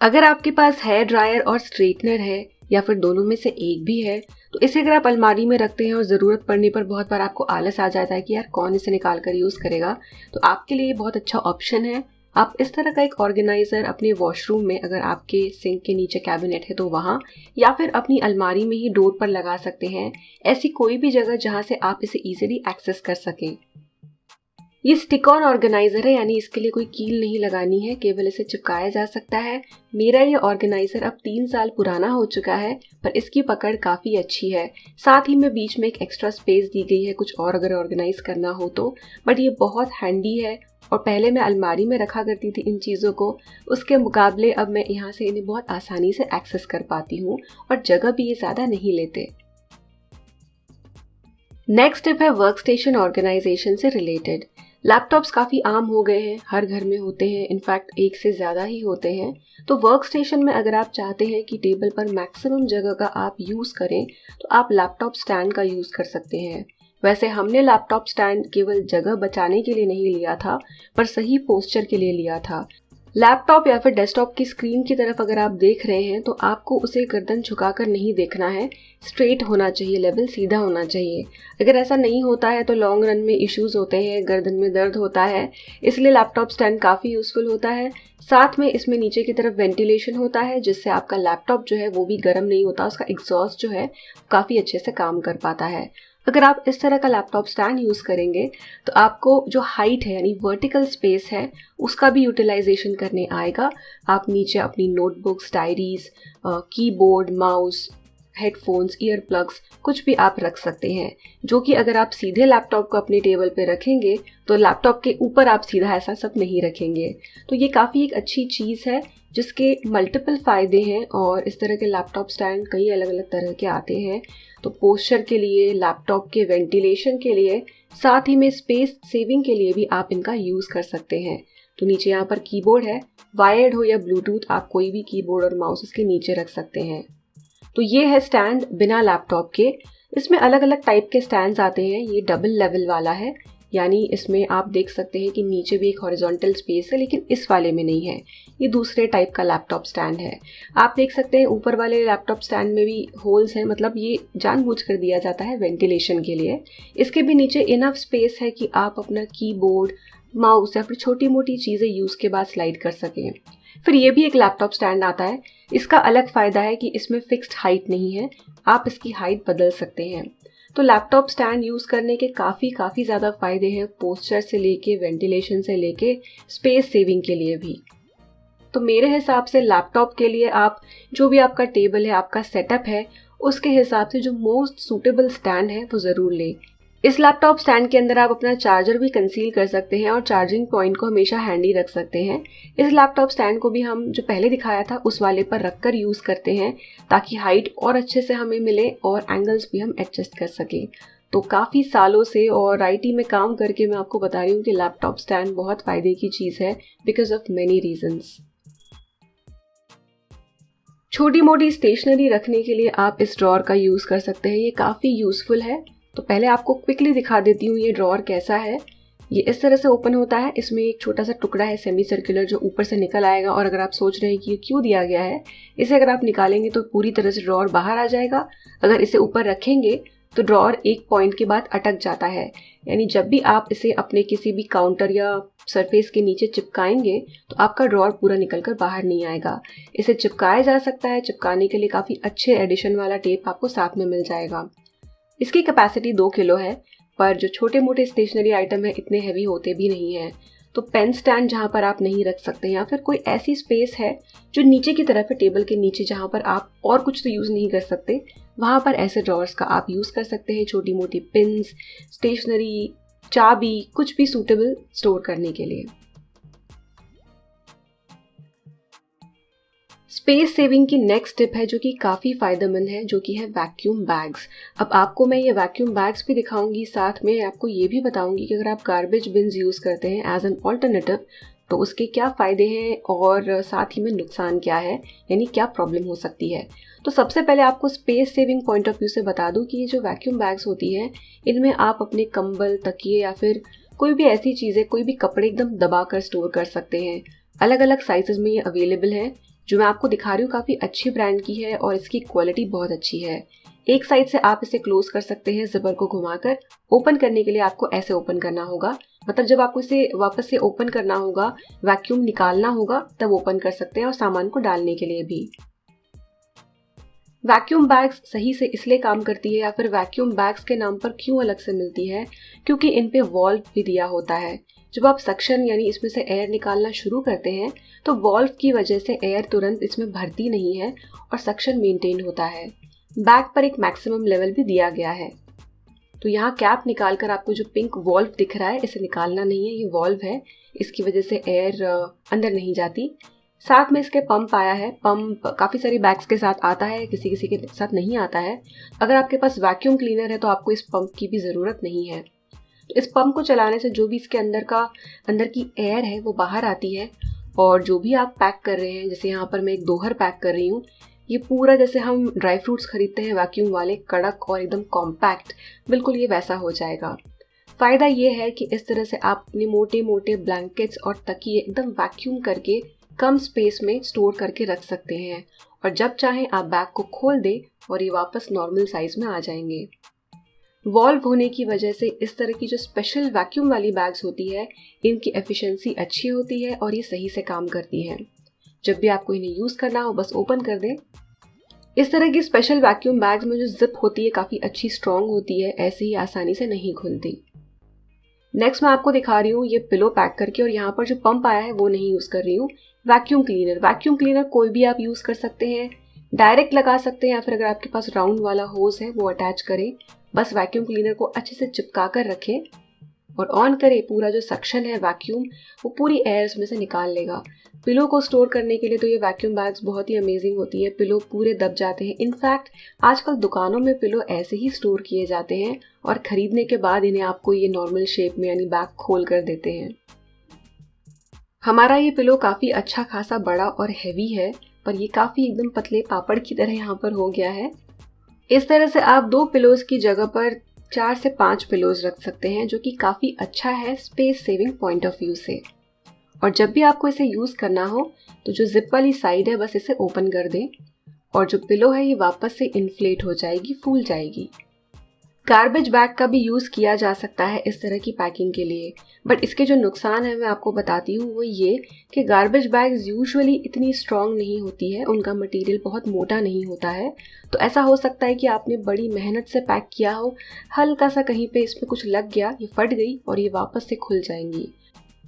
अगर आपके पास hair dryer और स्ट्रेटनर है या फिर दोनों में से एक भी है तो इसे अगर आप अलमारी में रखते हैं और ज़रूरत पड़ने पर बहुत बार आपको आलस आ जाता है कि यार कौन इसे निकाल कर यूज़ करेगा, तो आपके लिए बहुत अच्छा ऑप्शन है। आप इस तरह का एक ऑर्गेनाइज़र अपने वॉशरूम में, अगर आपके सिंक के नीचे कैबिनेट है तो वहाँ, या फिर अपनी अलमारी में ही डोर पर लगा सकते हैं, ऐसी कोई भी जगह जहाँ से आप इसे ईजिली एक्सेस कर सकें। ये स्टिक ऑन ऑर्गेनाइजर है, यानी इसके लिए कोई कील नहीं लगानी है, केवल इसे चिपकाया जा सकता है। मेरा ये ऑर्गेनाइजर अब 3 साल पुराना हो चुका है, पर इसकी पकड़ काफ़ी अच्छी है। साथ ही में बीच में एक एक्स्ट्रा स्पेस दी गई है कुछ और अगर ऑर्गेनाइज करना हो तो, बट ये बहुत हैंडी है। और पहले मैं अलमारी में रखा करती थी इन चीज़ों को, उसके मुकाबले अब मैं यहाँ से इन्हें बहुत आसानी से एक्सेस कर पाती हूँ और जगह भी ये ज़्यादा नहीं लेते। नेक्स्ट स्टेप है वर्क स्टेशन ऑर्गेनाइजेशन से रिलेटेड। लैपटॉप्स काफ़ी आम हो गए हैं, हर घर में होते हैं, इनफैक्ट एक से ज़्यादा ही होते हैं। तो वर्क स्टेशन में अगर आप चाहते हैं कि टेबल पर मैक्सिमम जगह का आप यूज़ करें तो आप लैपटॉप स्टैंड का यूज़ कर सकते हैं। वैसे हमने लैपटॉप स्टैंड केवल जगह बचाने के लिए नहीं लिया था, पर सही पोस्चर के लिए लिया था। लैपटॉप या फिर डेस्कटॉप की स्क्रीन की तरफ अगर आप देख रहे हैं तो आपको उसे गर्दन झुकाकर नहीं देखना है, स्ट्रेट होना चाहिए, लेवल सीधा होना चाहिए। अगर ऐसा नहीं होता है तो लॉन्ग रन में इश्यूज होते हैं, गर्दन में दर्द होता है, इसलिए लैपटॉप स्टैंड काफ़ी यूज़फुल होता है। साथ में इसमें नीचे की तरफ वेंटिलेशन होता है जिससे आपका लैपटॉप जो है वो भी गर्म नहीं होता, उसका एग्जॉस्ट जो है काफ़ी अच्छे से काम कर पाता है। अगर आप इस तरह का लैपटॉप स्टैंड यूज़ करेंगे तो आपको जो हाइट है यानी वर्टिकल स्पेस है उसका भी यूटिलाइजेशन करने आएगा। आप नीचे अपनी notebooks, diaries, keyboard, mouse, headphones, ear plugs कुछ भी आप रख सकते हैं, जो कि अगर आप सीधे लैपटॉप को अपने टेबल पे रखेंगे तो लैपटॉप के ऊपर आप सीधा ऐसा सब नहीं रखेंगे। तो ये काफ़ी एक अच्छी चीज़ है जिसके मल्टीपल फ़ायदे हैं और इस तरह के लैपटॉप स्टैंड कई अलग अलग तरह के आते हैं। तो पोस्चर के लिए, लैपटॉप के वेंटिलेशन के लिए, साथ ही में स्पेस सेविंग के लिए भी आप इनका यूज़ कर सकते हैं। तो नीचे यहाँ पर कीबोर्ड है, वायर्ड हो या ब्लूटूथ, आप कोई भी कीबोर्ड और माउस इसके नीचे रख सकते हैं। तो ये है स्टैंड बिना लैपटॉप के। इसमें अलग अलग टाइप के स्टैंड्स आते हैं। ये डबल लेवल वाला है, यानी इसमें आप देख सकते हैं कि नीचे भी एक हॉरिजॉन्टल स्पेस है, लेकिन इस वाले में नहीं है। ये दूसरे टाइप का लैपटॉप स्टैंड है। आप देख सकते हैं ऊपर वाले लैपटॉप स्टैंड में भी होल्स हैं, मतलब ये जानबूझकर दिया जाता है वेंटिलेशन के लिए। इसके भी नीचे इनफ स्पेस है कि आप अपना कीबोर्ड, माउस या फिर छोटी मोटी चीज़ें यूज़ के बाद स्लाइड कर सकें। फिर ये भी एक लैपटॉप स्टैंड आता है। इसका अलग फ़ायदा है कि इसमें फिक्स्ड हाइट नहीं है, आप इसकी हाइट बदल सकते हैं। तो लैपटॉप स्टैंड यूज़ करने के काफ़ी ज़्यादा फ़ायदे हैं, पोस्चर से लेके, वेंटिलेशन से लेके, स्पेस सेविंग के लिए भी। तो मेरे हिसाब से लैपटॉप के लिए आप जो भी आपका टेबल है, आपका सेटअप है, उसके हिसाब से जो मोस्ट सूटेबल स्टैंड है वो ज़रूर लें। इस लैपटॉप स्टैंड के अंदर आप अपना चार्जर भी कंसील कर सकते हैं और चार्जिंग पॉइंट को हमेशा हैंडी रख सकते हैं। इस लैपटॉप स्टैंड को भी हम जो पहले दिखाया था उस वाले पर रखकर यूज़ करते हैं ताकि हाइट और अच्छे से हमें मिले और एंगल्स भी हम एडजस्ट कर सकें। तो काफ़ी सालों से और आईटी में काम करके मैं आपको बता रही हूँ कि लैपटॉप स्टैंड बहुत फ़ायदे की चीज़ है बिकॉज ऑफ मैनी रीजंस। छोटी मोटी स्टेशनरी रखने के लिए आप इस ड्रॉर का यूज़ कर सकते हैं, ये काफ़ी यूज़फुल है। तो पहले आपको क्विकली दिखा देती हूँ ये ड्रॉर कैसा है। ये इस तरह से ओपन होता है। इसमें एक छोटा सा टुकड़ा है सेमी सर्कुलर जो ऊपर से निकल आएगा, और अगर आप सोच रहे हैं कि ये क्यों दिया गया है, इसे अगर आप निकालेंगे तो पूरी तरह से ड्रॉर बाहर आ जाएगा। अगर इसे ऊपर रखेंगे तो ड्रॉर एक पॉइंट के बाद अटक जाता है, यानी जब भी आप इसे अपने किसी भी काउंटर या सरफेस के नीचे चिपकाएंगे तो आपका ड्रॉर पूरा निकलकर बाहर नहीं आएगा। इसे चिपकाया जा सकता है। चिपकाने के लिए काफ़ी अच्छे एडिशन वाला टेप आपको साथ में मिल जाएगा। इसकी कैपेसिटी 2 किलो है, पर जो छोटे मोटे स्टेशनरी आइटम है इतने हैवी होते भी नहीं हैं। तो पेन स्टैंड जहाँ पर आप नहीं रख सकते, या फिर कोई ऐसी स्पेस है जो नीचे की तरफ है टेबल के नीचे जहाँ पर आप और कुछ तो यूज़ नहीं कर सकते, वहाँ पर ऐसे ड्रॉर्स का आप यूज़ कर सकते हैं छोटी मोटी पिन्स, स्टेशनरी, चाबी, कुछ भी सूटेबल स्टोर करने के लिए। स्पेस सेविंग की नेक्स्ट टिप है जो कि काफ़ी फ़ायदेमंद है, जो कि है वैक्यूम बैग्स। अब आपको मैं ये वैक्यूम बैग्स भी दिखाऊंगी, साथ में आपको ये भी बताऊंगी कि अगर आप गार्बेज बिन्स यूज़ करते हैं एज एन ऑल्टरनेटिव तो उसके क्या फ़ायदे हैं और साथ ही में नुकसान क्या है, यानी क्या प्रॉब्लम हो सकती है। तो सबसे पहले आपको space saving point of view से बता दूं कि ये जो वैक्यूम बैग्स होती हैं इनमें आप अपने कंबल, तकिए या फिर कोई भी ऐसी चीज़ें, कोई भी कपड़े एकदम दबा कर स्टोर कर सकते हैं। अलग अलग साइजेस में ये अवेलेबल है। जो मैं आपको दिखा रही हूँ काफ़ी अच्छी ब्रांड की है और इसकी क्वालिटी बहुत अच्छी है। एक साइड से आप इसे क्लोज कर सकते हैं जिपर को घुमाकर। ओपन करने के लिए आपको ऐसे ओपन करना होगा, मतलब जब आपको इसे वापस से ओपन करना होगा, वैक्यूम निकालना होगा, तब ओपन कर सकते हैं और सामान को डालने के लिए भी। वैक्यूम बैग्स सही से इसलिए काम करती है या फिर वैक्यूम बैग्स के नाम पर क्यों अलग से मिलती है, क्योंकि इन पे वॉल्व भी दिया होता है। जब आप सक्शन यानी इसमें से एयर निकालना शुरू करते हैं तो वॉल्व की वजह से एयर तुरंत इसमें भरती नहीं है और सक्शन मेंटेन होता है। बैग पर एक मैक्सिमम लेवल भी दिया गया है। तो यहाँ कैप निकालकर आपको जो पिंक वॉल्व दिख रहा है, इसे निकालना नहीं है, ये वॉल्व है, इसकी वजह से एयर अंदर नहीं जाती। साथ में इसके पंप आया है। पंप काफ़ी सारी बैग्स के साथ आता है, किसी किसी के साथ नहीं आता है। अगर आपके पास वैक्यूम क्लीनर है तो आपको इस पंप की भी ज़रूरत नहीं है। तो इस पंप को चलाने से जो भी इसके अंदर की एयर है वो बाहर आती है और जो भी आप पैक कर रहे हैं, जैसे यहाँ पर मैं एक दोहर पैक कर रही हूँ, ये पूरा जैसे हम ड्राई फ्रूट्स खरीदते हैं वैक्यूम वाले, कड़क और एकदम कॉम्पैक्ट, बिल्कुल ये वैसा हो जाएगा। फ़ायदा ये है कि इस तरह से आप अपने मोटे मोटे ब्लैंकेट्स और तकिए एकदम वैक्यूम करके कम स्पेस में स्टोर करके रख सकते हैं और जब चाहें आप बैग को खोल दें और ये वापस नॉर्मल साइज में आ जाएंगे। वॉल्व होने की वजह से इस तरह की जो स्पेशल वैक्यूम वाली बैग्स होती है, इनकी एफिशिएंसी अच्छी होती है और ये सही से काम करती हैं। जब भी आपको इन्हें यूज़ करना हो बस ओपन कर दें। इस तरह की स्पेशल वैक्यूम बैग्स में जो जिप होती है काफ़ी अच्छी स्ट्रॉन्ग होती है, ऐसे ही आसानी से नहीं खुलती। नेक्स्ट मैं आपको दिखा रही हूँ ये पिलो पैक करके, और यहाँ पर जो पंप आया है वो नहीं यूज़ कर रही हूँ। वैक्यूम क्लीनर कोई भी आप यूज़ कर सकते हैं, डायरेक्ट लगा सकते हैं या फिर अगर आपके पास राउंड वाला होज है वो अटैच करें। बस वैक्यूम क्लीनर को अच्छे से चिपका कर रखें और ऑन करें। पूरा जो सक्शन है वैक्यूम, वो पूरी एयर इसमें से निकाल लेगा। पिलो को स्टोर करने के लिए तो ये वैक्यूम बैग्स बहुत ही अमेजिंग होती है। पिलो पूरे दब जाते हैं। इनफैक्ट आजकल दुकानों में पिलो ऐसे ही स्टोर किए जाते हैं और खरीदने के बाद इन्हें आपको ये नॉर्मल शेप में यानी बैग खोल कर देते हैं। हमारा ये पिलो काफ़ी अच्छा खासा बड़ा और हैवी है, पर ये काफ़ी एकदम पतले पापड़ की तरह यहाँ पर हो गया है। इस तरह से आप 2 पिलोज की जगह पर 4 से 5 पिलोज रख सकते हैं, जो कि काफ़ी अच्छा है space saving point of view से। और जब भी आपको इसे यूज़ करना हो तो जो जिप वाली साइड है बस इसे ओपन कर दें और जो पिलो है ये वापस से इन्फ्लेट हो जाएगी, फूल जाएगी। गार्बेज बैग का भी यूज़ किया जा सकता है इस तरह की पैकिंग के लिए, बट इसके जो नुकसान है मैं आपको बताती हूँ वो ये कि गार्बेज बैग्स यूजुअली इतनी स्ट्रॉन्ग नहीं होती है, उनका मटेरियल बहुत मोटा नहीं होता है। तो ऐसा हो सकता है कि आपने बड़ी मेहनत से पैक किया हो, हल्का सा कहीं पे इसमें कुछ लग गया, ये फट गई और ये वापस से खुल जाएंगी।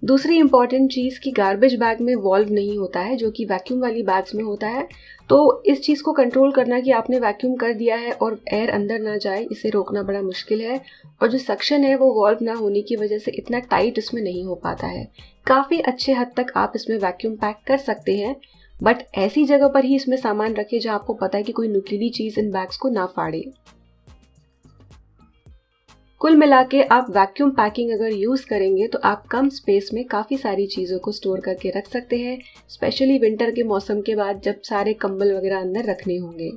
दूसरी इंपॉर्टेंट चीज़ कि गार्बेज बैग में वॉल्व नहीं होता है, जो कि वैक्यूम वाली बैग्स में होता है। तो इस चीज़ को कंट्रोल करना कि आपने वैक्यूम कर दिया है और एयर अंदर ना जाए, इसे रोकना बड़ा मुश्किल है। और जो सक्शन है वो वॉल्व ना होने की वजह से इतना टाइट इसमें नहीं हो पाता है। काफ़ी अच्छे हद तक आप इसमें वैक्यूम पैक कर सकते हैं, बट ऐसी जगह पर ही इसमें सामान रखें जहाँ आपको पता है कि कोई नुकीली चीज़ इन बैग्स को ना फाड़े। कुल मिला के आप वैक्यूम पैकिंग अगर यूज़ करेंगे तो आप कम स्पेस में काफ़ी सारी चीज़ों को स्टोर करके रख सकते हैं, स्पेशली विंटर के मौसम के बाद जब सारे कंबल वगैरह अंदर रखने होंगे।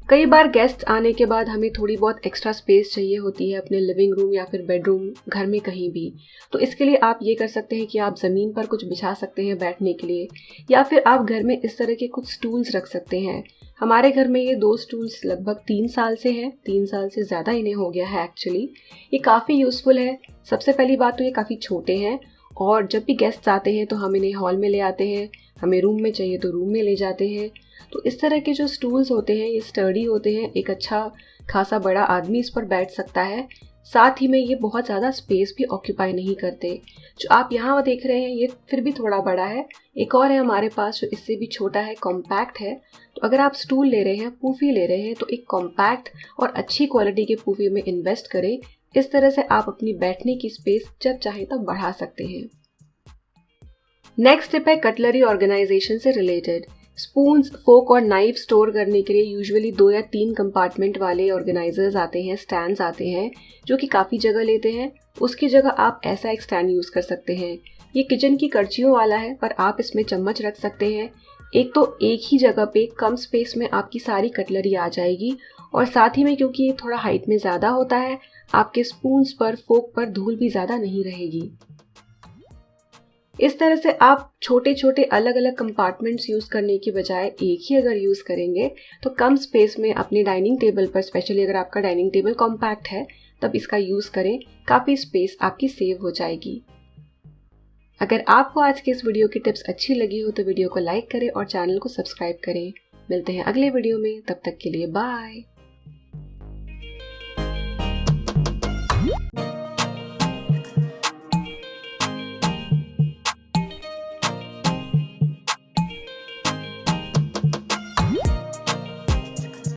कई बार गेस्ट आने के बाद हमें थोड़ी बहुत एक्स्ट्रा स्पेस चाहिए होती है अपने लिविंग रूम या फिर बेडरूम, घर में कहीं भी। तो इसके लिए आप ये कर सकते हैं कि आप ज़मीन पर कुछ बिछा सकते हैं बैठने के लिए, या फिर आप घर में इस तरह के कुछ स्टूल्स रख सकते हैं। हमारे घर में ये 2 स्टूल्स लगभग 3 साल से हैं, 3 साल से ज़्यादा इन्हें हो गया है एक्चुअली। ये काफ़ी यूज़फुल है। सबसे पहली बात तो ये काफ़ी छोटे हैं और जब भी गेस्ट्स आते हैं तो हम इन्हें हॉल में ले आते हैं, हमें रूम में चाहिए तो रूम में ले जाते हैं। तो इस तरह के जो स्टूल्स होते हैं ये स्टर्डी होते हैं, एक अच्छा खासा बड़ा आदमी इस पर बैठ सकता है। साथ ही में ये बहुत ज़्यादा स्पेस भी ऑक्यूपाई नहीं करते। जो आप यहाँ देख रहे हैं ये फिर भी थोड़ा बड़ा है। एक और है हमारे पास जो इससे भी छोटा है, कॉम्पैक्ट है। तो अगर आप स्टूल ले रहे हैं, पूफी ले रहे हैं, तो एक कॉम्पैक्ट और अच्छी क्वालिटी के पूफी में इन्वेस्ट करें। इस तरह से आप अपनी बैठने की स्पेस जब चाहें तब बढ़ा सकते हैं। नेक्स्ट टिप है कटलरी ऑर्गेनाइजेशन से रिलेटेड। स्पून्स, फोक और नाइफ स्टोर करने के लिए यूजुअली 2 या 3 कंपार्टमेंट वाले ऑर्गेनाइजर्स आते हैं, स्टैंड्स आते हैं, जो कि काफ़ी जगह लेते हैं। उसकी जगह आप ऐसा एक स्टैंड यूज़ कर सकते हैं। ये किचन की करचियों वाला है, पर आप इसमें चम्मच रख सकते हैं। एक तो एक ही जगह पे कम स्पेस में आपकी सारी कटलरी आ जाएगी, और साथ ही में क्योंकि ये थोड़ा हाइट में ज़्यादा होता है, आपके स्पून्स पर, फोक पर धूल भी ज़्यादा नहीं रहेगी। इस तरह से आप छोटे छोटे अलग अलग कंपार्टमेंट्स यूज़ करने की बजाय एक ही अगर यूज़ करेंगे तो कम स्पेस में अपने डाइनिंग टेबल पर, स्पेशली अगर आपका डाइनिंग टेबल कॉम्पैक्ट है तब इसका यूज़ करें, काफ़ी स्पेस आपकी सेव हो जाएगी। अगर आपको आज के इस वीडियो की टिप्स अच्छी लगी हो तो वीडियो को लाइक करें और चैनल को सब्सक्राइब करें। मिलते हैं अगले वीडियो में, तब तक के लिए बाय।